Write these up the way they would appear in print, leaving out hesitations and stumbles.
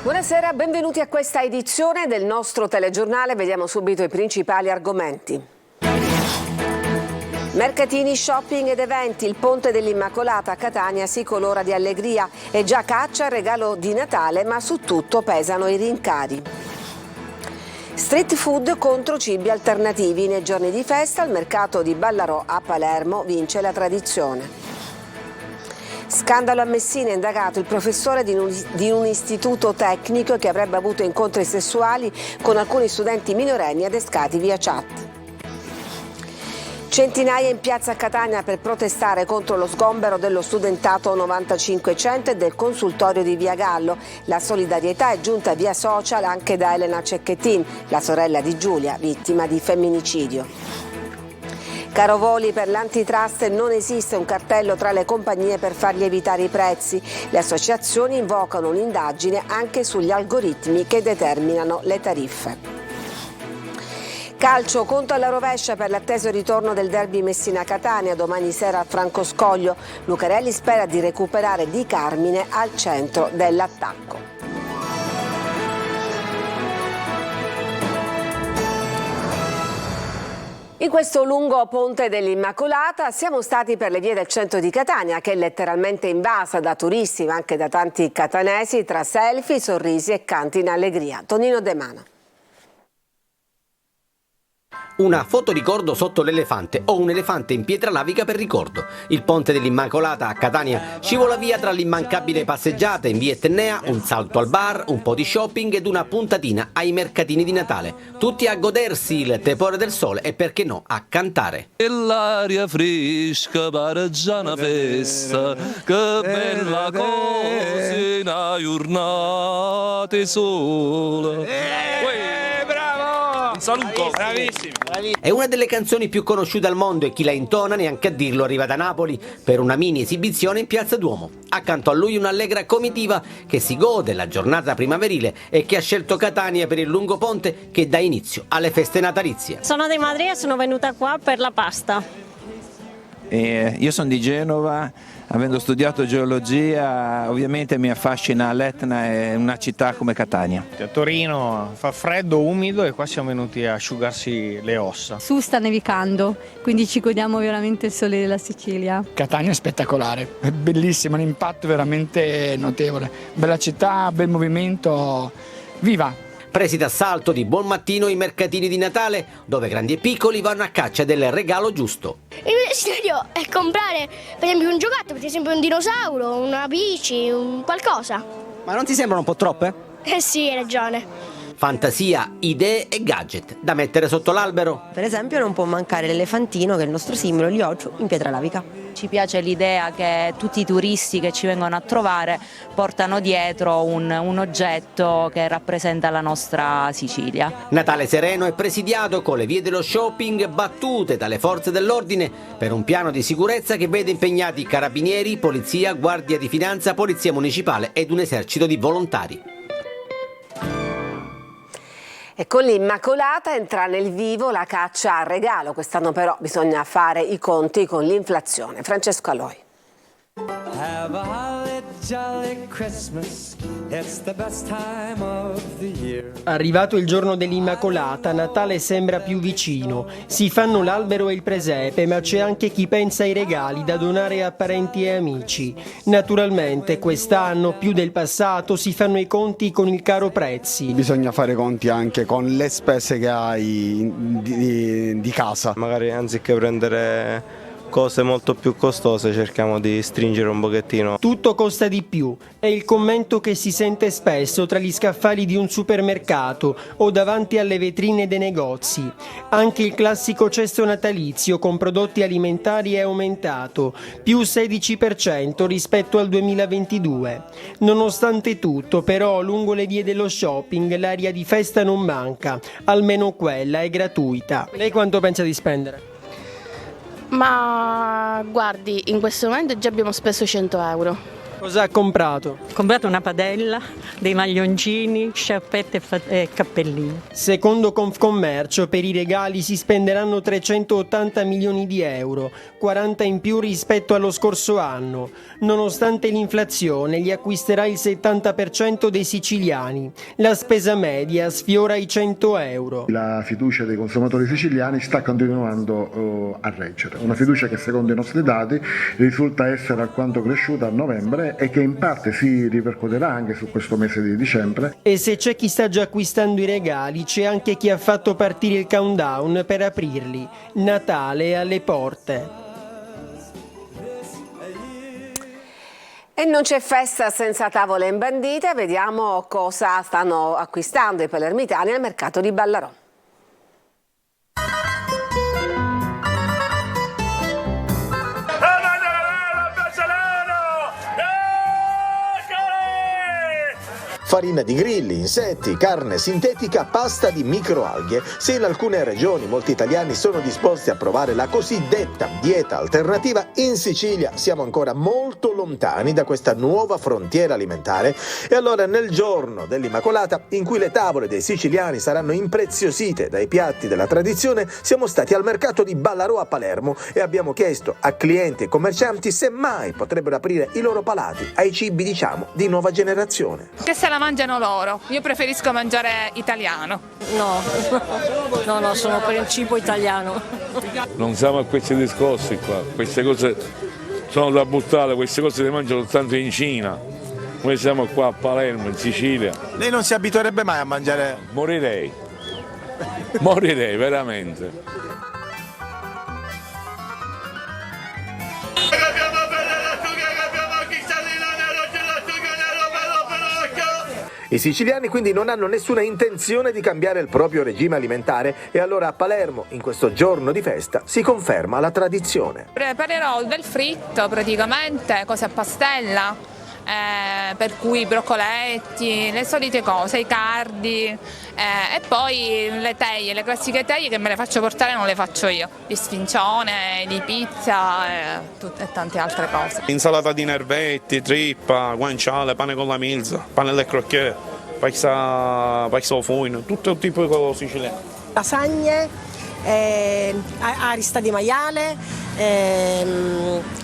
Buonasera, benvenuti a questa edizione del nostro telegiornale. Vediamo subito i principali argomenti. Mercatini, shopping ed eventi, il Ponte dell'Immacolata a Catania si colora di allegria. È già caccia il regalo di Natale, ma su tutto pesano i rincari. Street food contro cibi alternativi. Nei giorni di festa al mercato di Ballarò a Palermo vince la tradizione. Scandalo a Messina, indagato il professore di un istituto tecnico che avrebbe avuto incontri sessuali con alcuni studenti minorenni adescati via chat. Centinaia in piazza a Catania per protestare contro lo sgombero dello studentato 9500 e del consultorio di Via Gallo. La solidarietà è giunta via social anche da Elena Cecchettin, la sorella di Giulia, vittima di femminicidio. Caro voli, per l'antitrust non esiste un cartello tra le compagnie per far lievitare i prezzi. Le associazioni invocano un'indagine anche sugli algoritmi che determinano le tariffe. Calcio, conto alla rovescia per l'atteso ritorno del derby Messina-Catania domani sera al Francoscoglio. Lucarelli spera di recuperare Di Carmine al centro dell'attacco. In questo lungo ponte dell'Immacolata siamo stati per le vie del centro di Catania, che è letteralmente invasa da turisti ma anche da tanti catanesi, tra selfie, sorrisi e canti in allegria. Tonino De Mano. Una fotoricordo sotto l'elefante o un elefante in pietra lavica per ricordo. Il ponte dell'Immacolata a Catania scivola via tra l'immancabile passeggiata in via Etnea, un salto al bar, un po' di shopping ed una puntatina ai mercatini di Natale. Tutti a godersi il tepore del sole e perché no, a cantare. E l'aria fresca pare già una festa, che bella cosa in una giornata sola. Un saluto, bravissimi. È una delle canzoni più conosciute al mondo e chi la intona, neanche a dirlo, arriva da Napoli per una mini esibizione in Piazza Duomo. Accanto a lui un'allegra comitiva che si gode la giornata primaverile e che ha scelto Catania per il lungo ponte che dà inizio alle feste natalizie. Sono di Madrid e sono venuta qua per la pasta. Io sono di Genova, avendo studiato geologia ovviamente mi affascina l'Etna e una città come Catania. A Torino fa freddo, umido e qua siamo venuti a asciugarsi le ossa. Su sta nevicando, quindi ci godiamo veramente il sole della Sicilia. Catania è spettacolare, è bellissima, l'impatto è veramente notevole. Bella città, bel movimento, viva! Presi d'assalto di buon mattino i mercatini di Natale, dove grandi e piccoli vanno a caccia del regalo giusto. Il mio desiderio è comprare per esempio un giocattolo, per esempio un dinosauro, una bici, un qualcosa. Ma non ti sembrano un po' troppe? Sì, hai ragione. Fantasia, idee e gadget da mettere sotto l'albero. Per esempio non può mancare l'elefantino, che è il nostro simbolo, gli occhi in pietra lavica. Ci piace l'idea che tutti i turisti che ci vengono a trovare portano dietro un oggetto che rappresenta la nostra Sicilia. Natale sereno e presidiato con le vie dello shopping battute dalle forze dell'ordine per un piano di sicurezza che vede impegnati carabinieri, polizia, guardia di finanza, polizia municipale ed un esercito di volontari. E con l'Immacolata entra nel vivo la caccia al regalo. Quest'anno però bisogna fare i conti con l'inflazione. Francesco Aloi. Have a holly jolly Christmas, it's the best time of the year. Arrivato il giorno dell'Immacolata, Natale sembra più vicino. Si fanno l'albero e il presepe, ma c'è anche chi pensa ai regali da donare a parenti e amici. Naturalmente, quest'anno, più del passato, si fanno i conti con il caro prezzi. Bisogna fare conti anche con le spese che hai di casa. Magari anziché prendere cose molto più costose cerchiamo di stringere un pochettino. Tutto costa di più, è il commento che si sente spesso tra gli scaffali di un supermercato o davanti alle vetrine dei negozi. Anche il classico cesto natalizio con prodotti alimentari è aumentato, più 16% rispetto al 2022. Nonostante tutto, però, lungo le vie dello shopping l'aria di festa non manca, almeno quella è gratuita. Lei quanto pensa di spendere? Ma guardi, in questo momento già abbiamo speso 100 euro. Cosa ha comprato? Ho comprato una padella, dei maglioncini, sciarpette e cappellini. Secondo Confcommercio, per i regali si spenderanno 380 milioni di euro, 40 in più rispetto allo scorso anno. Nonostante l'inflazione, li acquisterà il 70% dei siciliani. La spesa media sfiora i 100 euro. La fiducia dei consumatori siciliani sta continuando a reggere. Una fiducia che secondo i nostri dati risulta essere alquanto cresciuta a novembre e che in parte si ripercuoterà anche su questo mese di dicembre. E se c'è chi sta già acquistando i regali, c'è anche chi ha fatto partire il countdown per aprirli. Natale alle porte. E non c'è festa senza tavole imbandite, vediamo cosa stanno acquistando i palermitani al mercato di Ballarò. Farina di grilli, insetti, carne sintetica, pasta di microalghe. Se in alcune regioni molti italiani sono disposti a provare la cosiddetta dieta alternativa, in Sicilia siamo ancora molto lontani da questa nuova frontiera alimentare. E allora nel giorno dell'Immacolata, in cui le tavole dei siciliani saranno impreziosite dai piatti della tradizione, siamo stati al mercato di Ballarò a Palermo e abbiamo chiesto a clienti e commercianti se mai potrebbero aprire i loro palati ai cibi, diciamo, di nuova generazione. Che se la mangiano loro, io preferisco mangiare italiano. No, sono per il cibo italiano. Non siamo a questi discorsi qua, queste cose sono da buttare, queste cose le mangiano soltanto in Cina. Noi siamo qua a Palermo, in Sicilia. Lei non si abituerebbe mai a mangiare? Morirei veramente. I siciliani quindi non hanno nessuna intenzione di cambiare il proprio regime alimentare e allora a Palermo, in questo giorno di festa, si conferma la tradizione. Preparerò del fritto praticamente, cose a pastella, per cui broccoletti, le solite cose, i cardi e poi le teglie, le classiche teglie che me le faccio portare, non le faccio io, di sfincione, di pizza e tante altre cose. Insalata di nervetti, trippa, guanciale, pane con la milza, pane alle crocchè, paisa fuino, tutto tipo di cose siciliane. Lasagne, arista di maiale,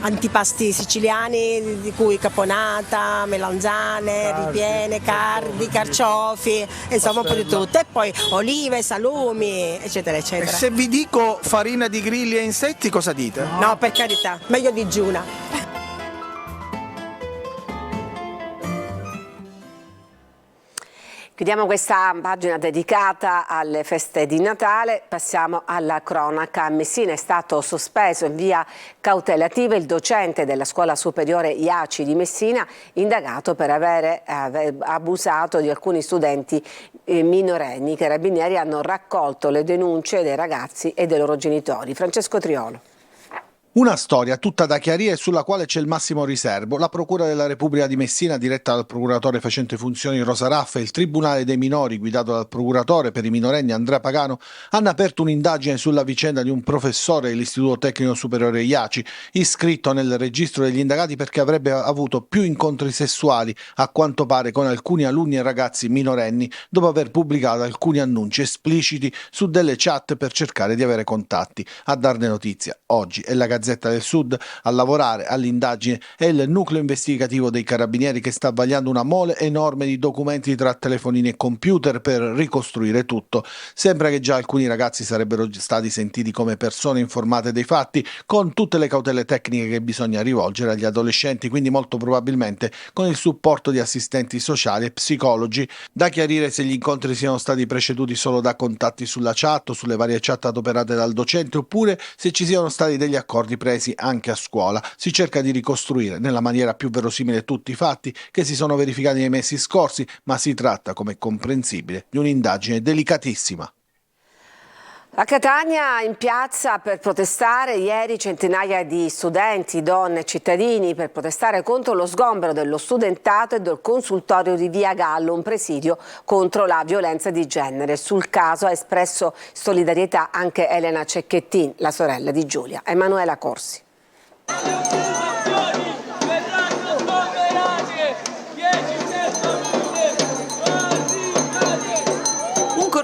antipasti siciliani di cui caponata, melanzane, ripiene, cardi, carciofi, insomma un po' di tutto, e poi olive, salumi, eccetera eccetera. E se vi dico farina di grilli e insetti cosa dite? No, per carità, meglio digiuna. Chiudiamo questa pagina dedicata alle feste di Natale, passiamo alla cronaca. A Messina è stato sospeso in via cautelativa il docente della scuola superiore IACI di Messina, indagato per aver abusato di alcuni studenti minorenni. I carabinieri hanno raccolto le denunce dei ragazzi e dei loro genitori. Francesco Triolo. Una storia tutta da chiarire sulla quale c'è il massimo riservo. La Procura della Repubblica di Messina, diretta dal procuratore facente funzioni Rosa Raffa, e il Tribunale dei Minori, guidato dal procuratore per i minorenni Andrea Pagano, hanno aperto un'indagine sulla vicenda di un professore dell'Istituto Tecnico Superiore IACI, iscritto nel registro degli indagati perché avrebbe avuto più incontri sessuali, a quanto pare con alcuni alunni e ragazzi minorenni, dopo aver pubblicato alcuni annunci espliciti su delle chat per cercare di avere contatti. A darne notizia oggi è la Gazzetta del Sud. A lavorare all'indagine è il nucleo investigativo dei carabinieri, che sta vagliando una mole enorme di documenti tra telefonini e computer per ricostruire tutto. Sembra che già alcuni ragazzi sarebbero stati sentiti come persone informate dei fatti, con tutte le cautele tecniche che bisogna rivolgere agli adolescenti, quindi molto probabilmente con il supporto di assistenti sociali e psicologi. Da chiarire se gli incontri siano stati preceduti solo da contatti sulla chat o sulle varie chat adoperate dal docente, oppure se ci siano stati degli accordi presi anche a scuola. Si cerca di ricostruire nella maniera più verosimile tutti i fatti che si sono verificati nei mesi scorsi, ma si tratta, come è comprensibile, di un'indagine delicatissima. A Catania in piazza per protestare ieri centinaia di studenti, donne e cittadini per protestare contro lo sgombero dello studentato e del consultorio di Via Gallo, un presidio contro la violenza di genere. Sul caso ha espresso solidarietà anche Elena Cecchettin, la sorella di Giulia. Emanuela Corsi.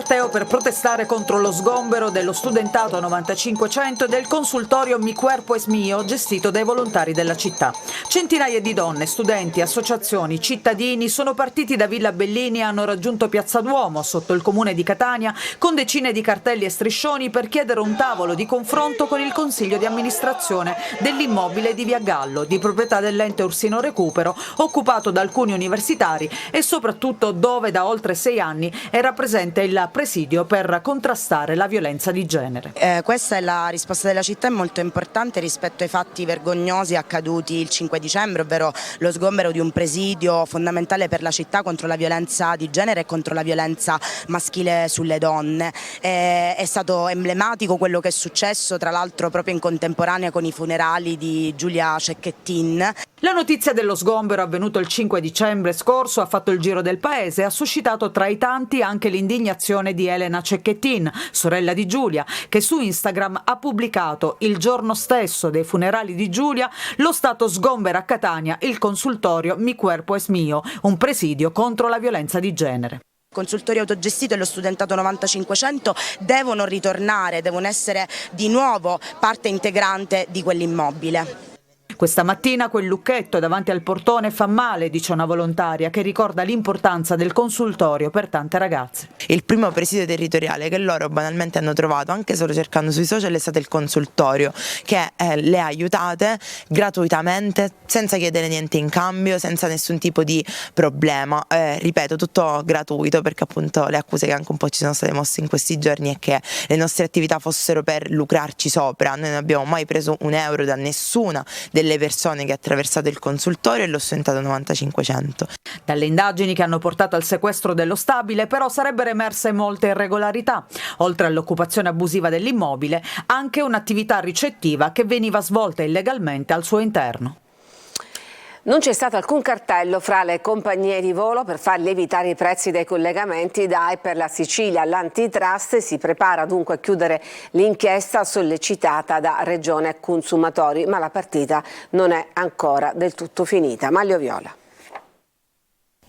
corteo per protestare contro lo sgombero dello studentato 9500 e del consultorio Mi Cuerpo es Mio gestito dai volontari della città. Centinaia di donne, studenti, associazioni, cittadini sono partiti da Villa Bellini e hanno raggiunto Piazza Duomo, sotto il comune di Catania, con decine di cartelli e striscioni per chiedere un tavolo di confronto con il consiglio di amministrazione dell'immobile di Via Gallo, di proprietà dell'ente Ursino Recupero, occupato da alcuni universitari e soprattutto dove da oltre 6 anni era presente il presidio per contrastare la violenza di genere. Questa è la risposta della città, è molto importante rispetto ai fatti vergognosi accaduti il 5 dicembre, ovvero lo sgombero di un presidio fondamentale per la città contro la violenza di genere e contro la violenza maschile sulle donne. È stato emblematico quello che è successo, tra l'altro proprio in contemporanea con i funerali di Giulia Cecchettin. La notizia dello sgombero avvenuto il 5 dicembre scorso ha fatto il giro del paese e ha suscitato tra i tanti anche l'indignazione di Elena Cecchettin, sorella di Giulia, che su Instagram ha pubblicato il giorno stesso dei funerali di Giulia: lo Stato sgombera a Catania il consultorio Mi Cuerpo es Mio, un presidio contro la violenza di genere. Il consultorio autogestito e lo studentato 9500 devono ritornare, devono essere di nuovo parte integrante di quell'immobile. Questa mattina quel lucchetto davanti al portone fa male, dice una volontaria che ricorda l'importanza del consultorio per tante ragazze. Il primo presidio territoriale che loro banalmente hanno trovato, anche solo cercando sui social, è stato il consultorio, che le ha aiutate gratuitamente, senza chiedere niente in cambio, senza nessun tipo di problema. Ripeto, tutto gratuito, perché appunto le accuse che anche un po' ci sono state mosse in questi giorni è che le nostre attività fossero per lucrarci sopra. Noi non abbiamo mai preso un euro da nessuna delle persone che ha attraversato il consultorio e lo studentato 9500. Dalle indagini che hanno portato al sequestro dello stabile però sarebbero emerse molte irregolarità. Oltre all'occupazione abusiva dell'immobile, anche un'attività ricettiva che veniva svolta illegalmente al suo interno. Non c'è stato alcun cartello fra le compagnie di volo per far lievitare i prezzi dei collegamenti da e per la Sicilia. L'antitrust si prepara dunque a chiudere l'inchiesta sollecitata da Regione e consumatori, ma la partita non è ancora del tutto finita. Maglio Viola.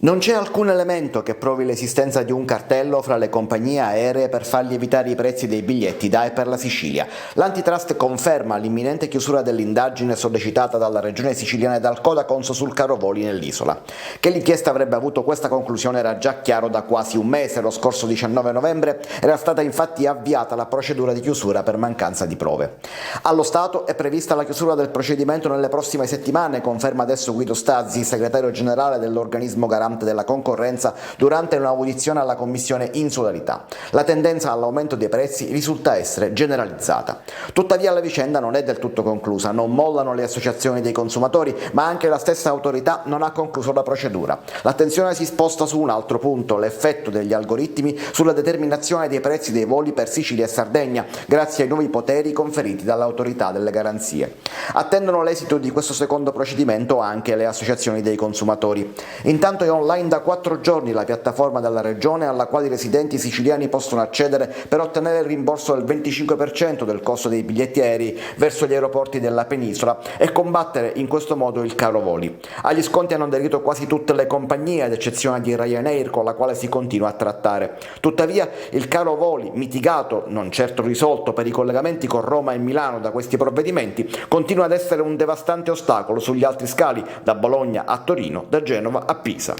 Non c'è alcun elemento che provi l'esistenza di un cartello fra le compagnie aeree per far lievitare i prezzi dei biglietti da e per la Sicilia. L'antitrust conferma l'imminente chiusura dell'indagine sollecitata dalla Regione siciliana e dal Codacons sul caro voli nell'isola. Che l'inchiesta avrebbe avuto questa conclusione era già chiaro da quasi un mese. Lo scorso 19 novembre era stata infatti avviata la procedura di chiusura per mancanza di prove. Allo Stato è prevista la chiusura del procedimento nelle prossime settimane, conferma adesso Guido Stazzi, segretario generale dell'organismo garante della concorrenza, durante un'audizione alla Commissione Insularità. La tendenza all'aumento dei prezzi risulta essere generalizzata. Tuttavia la vicenda non è del tutto conclusa, non mollano le associazioni dei consumatori, ma anche la stessa autorità non ha concluso la procedura. L'attenzione si sposta su un altro punto: l'effetto degli algoritmi sulla determinazione dei prezzi dei voli per Sicilia e Sardegna, grazie ai nuovi poteri conferiti dall'autorità delle garanzie. Attendono l'esito di questo secondo procedimento anche le associazioni dei consumatori. Intanto è online da 4 giorni la piattaforma della Regione alla quale i residenti siciliani possono accedere per ottenere il rimborso del 25% del costo dei biglietti aerei verso gli aeroporti della penisola e combattere in questo modo il caro voli. Agli sconti hanno aderito quasi tutte le compagnie, ad eccezione di Ryanair, con la quale si continua a trattare. Tuttavia il caro voli, mitigato, non certo risolto per i collegamenti con Roma e Milano da questi provvedimenti, continua ad essere un devastante ostacolo sugli altri scali, da Bologna a Torino, da Genova a Pisa.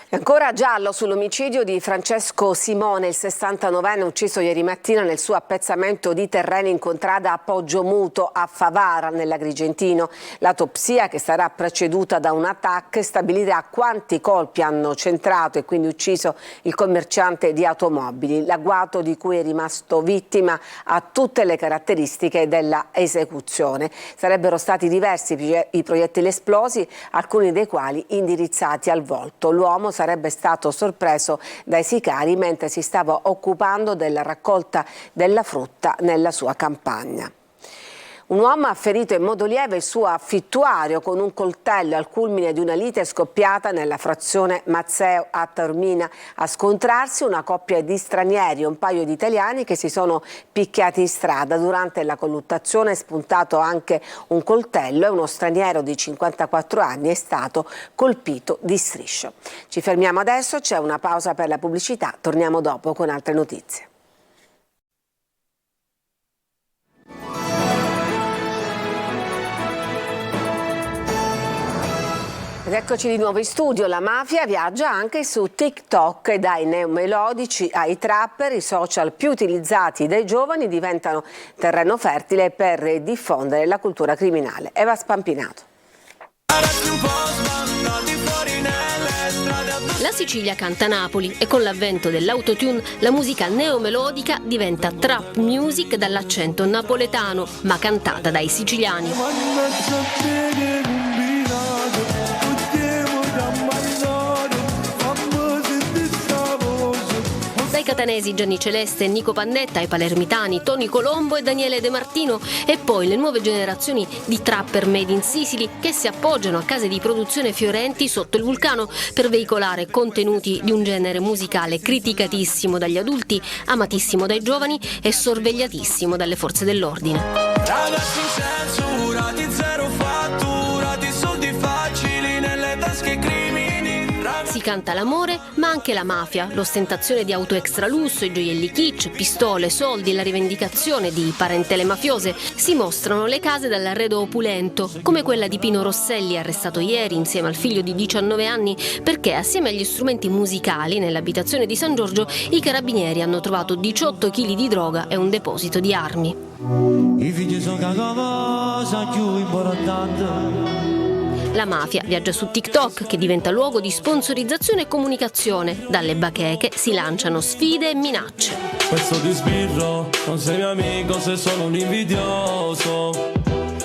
Ancora giallo sull'omicidio di Francesco Simone, il 69enne ucciso ieri mattina nel suo appezzamento di terreni in contrada a Poggiomuto a Favara nell'Agrigentino. L'autopsia, che sarà preceduta da un TAC, stabilirà quanti colpi hanno centrato e quindi ucciso il commerciante di automobili. L'agguato di cui è rimasto vittima ha tutte le caratteristiche della esecuzione. Sarebbero stati diversi i proiettili esplosi, alcuni dei quali indirizzati al volto. L'uomo sarebbe stato sorpreso dai sicari mentre si stava occupando della raccolta della frutta nella sua campagna. Un uomo ha ferito in modo lieve il suo affittuario con un coltello al culmine di una lite scoppiata nella frazione Mazzeo a Taormina. A scontrarsi una coppia di stranieri e un paio di italiani che si sono picchiati in strada. Durante la colluttazione è spuntato anche un coltello e uno straniero di 54 anni è stato colpito di striscio. Ci fermiamo adesso, c'è una pausa per la pubblicità, torniamo dopo con altre notizie. Ed eccoci di nuovo in studio. La mafia viaggia anche su TikTok e dai neomelodici ai trapper, i social più utilizzati dai giovani diventano terreno fertile per diffondere la cultura criminale. Eva Spampinato. La Sicilia canta Napoli e con l'avvento dell'autotune la musica neomelodica diventa trap music dall'accento napoletano, ma cantata dai siciliani. Dai catanesi Gianni Celeste e Nico Pannetta ai palermitani Tony Colombo e Daniele De Martino e poi le nuove generazioni di trapper made in Sicily che si appoggiano a case di produzione fiorenti sotto il vulcano per veicolare contenuti di un genere musicale criticatissimo dagli adulti, amatissimo dai giovani e sorvegliatissimo dalle forze dell'ordine. Ragazzi incensurati, zero fatturati, soldi facili nelle tasche crimini. Si canta l'amore, ma anche la mafia, l'ostentazione di auto extra lusso, i gioielli kitsch, pistole, soldi e la rivendicazione di parentele mafiose. Si mostrano le case dall'arredo opulento, come quella di Pino Rosselli, arrestato ieri insieme al figlio di 19 anni, perché assieme agli strumenti musicali nell'abitazione di San Giorgio i carabinieri hanno trovato 18 kg di droga e un deposito di armi. I figli sono cosa più importante. La mafia viaggia su TikTok, che diventa luogo di sponsorizzazione e comunicazione. Dalle bacheche si lanciano sfide e minacce. Questo ti sbirro, non sei mio amico se sono un invidioso.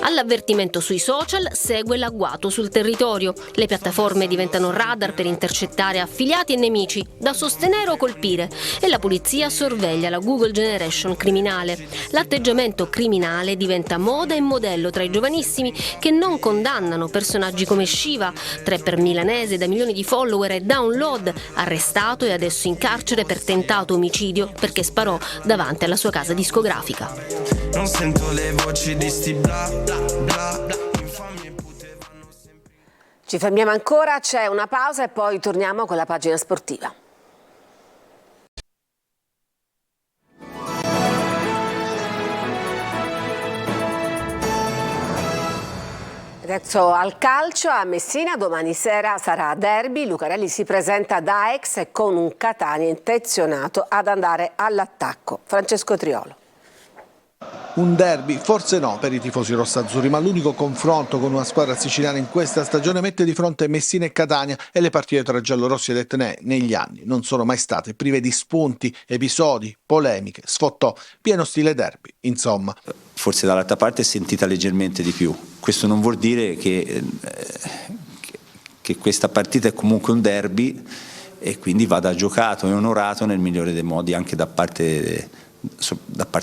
All'avvertimento sui social segue l'agguato sul territorio. Le piattaforme diventano radar per intercettare affiliati e nemici, da sostenere o colpire, e la polizia sorveglia la Google Generation criminale. L'atteggiamento criminale diventa moda e modello tra i giovanissimi che non condannano personaggi come Shiva, trapper milanese da milioni di follower e download, arrestato e adesso in carcere per tentato omicidio perché sparò davanti alla sua casa discografica. Non sento le voci di sti bla bla bla bla. Ci fermiamo ancora, c'è una pausa e poi torniamo con la pagina sportiva. Adesso al calcio, a Messina domani sera sarà derby, Lucarelli si presenta da ex e con un Catania intenzionato ad andare all'attacco. Francesco Triolo. Un derby, forse no per i tifosi rossazzurri, ma l'unico confronto con una squadra siciliana in questa stagione mette di fronte Messina e Catania e le partite tra giallorossi ed etnei negli anni non sono mai state prive di spunti, episodi, polemiche, sfottò, pieno stile derby, insomma. Forse dall'altra parte è sentita leggermente di più, questo non vuol dire che questa partita è comunque un derby e quindi vada giocato e onorato nel migliore dei modi anche da parte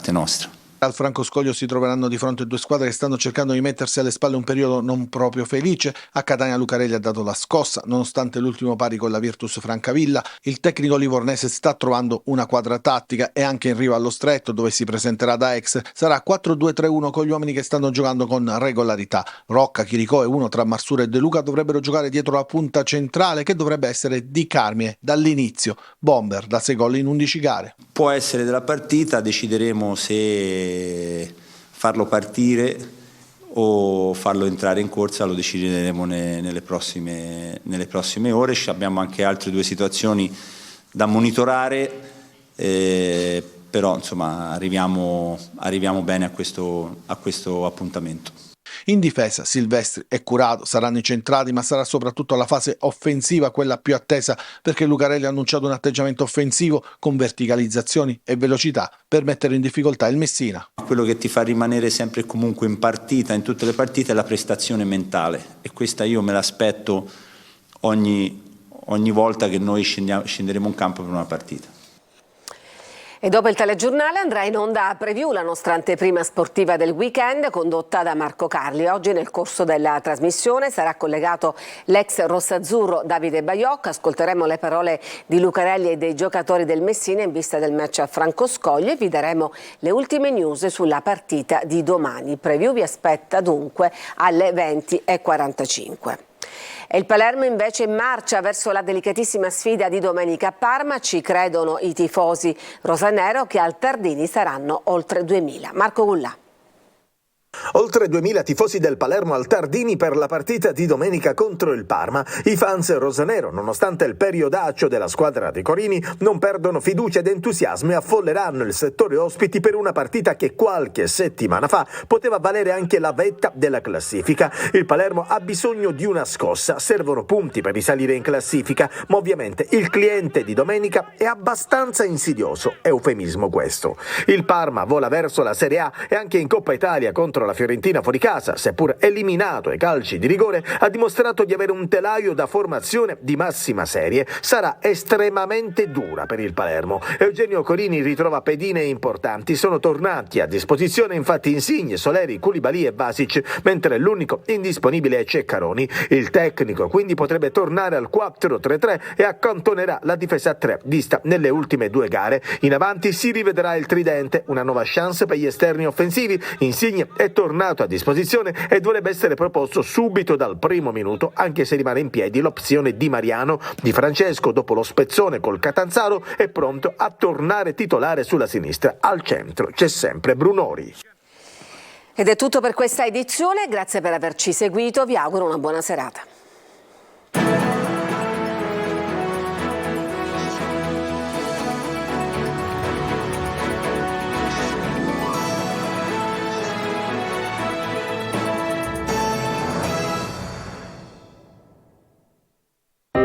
nostra. Al Franco Scoglio si troveranno di fronte due squadre che stanno cercando di mettersi alle spalle un periodo non proprio felice. A Catania Lucarelli ha dato la scossa, nonostante l'ultimo pari con la Virtus Francavilla. Il tecnico livornese sta trovando una quadra tattica e anche in riva allo Stretto, dove si presenterà da ex, sarà 4-2-3-1 con gli uomini che stanno giocando con regolarità. Rocca, Chiricò e uno tra Marsura e De Luca dovrebbero giocare dietro la punta centrale, che dovrebbe essere Di Carmine dall'inizio. Bomber da 6 gol in 11 gare. Può essere della partita, decideremo se farlo partire o farlo entrare in corsa, lo decideremo nelle prossime ore. Abbiamo anche altre due situazioni da monitorare, però insomma arriviamo bene a questo appuntamento. In difesa Silvestri e Curado saranno i centrali, ma sarà soprattutto la fase offensiva quella più attesa, perché Lucarelli ha annunciato un atteggiamento offensivo con verticalizzazioni e velocità per mettere in difficoltà il Messina. Quello che ti fa rimanere sempre e comunque in partita, in tutte le partite, è la prestazione mentale, e questa io me l'aspetto ogni volta che noi scenderemo in campo per una partita. E dopo il telegiornale andrà in onda a Preview, la nostra anteprima sportiva del weekend, condotta da Marco Carli. Oggi nel corso della trasmissione sarà collegato l'ex rossazzurro Davide Baiocco. Ascolteremo le parole di Lucarelli e dei giocatori del Messina in vista del match a Francoscoglio e vi daremo le ultime news sulla partita di domani. Preview vi aspetta dunque alle 20:45. E il Palermo invece in marcia verso la delicatissima sfida di domenica a Parma. Ci credono i tifosi rosanero che al Tardini saranno oltre 2000. Marco Gullà. Oltre 2000 tifosi del Palermo al Tardini per la partita di domenica contro il Parma. I fans rosanero, nonostante il periodaccio della squadra di Corini, non perdono fiducia ed entusiasmo e affolleranno il settore ospiti per una partita che qualche settimana fa poteva valere anche la vetta della classifica. Il Palermo ha bisogno di una scossa, servono punti per risalire in classifica, ma ovviamente il cliente di domenica è abbastanza insidioso, eufemismo questo. Il Parma vola verso la Serie A e anche in Coppa Italia contro la Fiorentina fuori casa, seppur eliminato ai calci di rigore, ha dimostrato di avere un telaio da formazione di massima serie. Sarà estremamente dura per il Palermo. Eugenio Corini ritrova pedine importanti, sono tornati a disposizione infatti Insigne, Soleri, Koulibaly e Vasic, mentre l'unico indisponibile è Ceccaroni. Il tecnico quindi potrebbe tornare al 4-3-3 e accantonerà la difesa a 3 vista nelle ultime 2 gare. In avanti si rivedrà il tridente, una nuova chance per gli esterni offensivi. Insigne è tornato a disposizione e dovrebbe essere proposto subito dal primo minuto, anche se rimane in piedi l'opzione di Mariano. Di Francesco, dopo lo spezzone col Catanzaro, è pronto a tornare titolare sulla sinistra. Al centro c'è sempre Brunori. Ed è tutto per questa edizione, grazie per averci seguito, vi auguro una buona serata.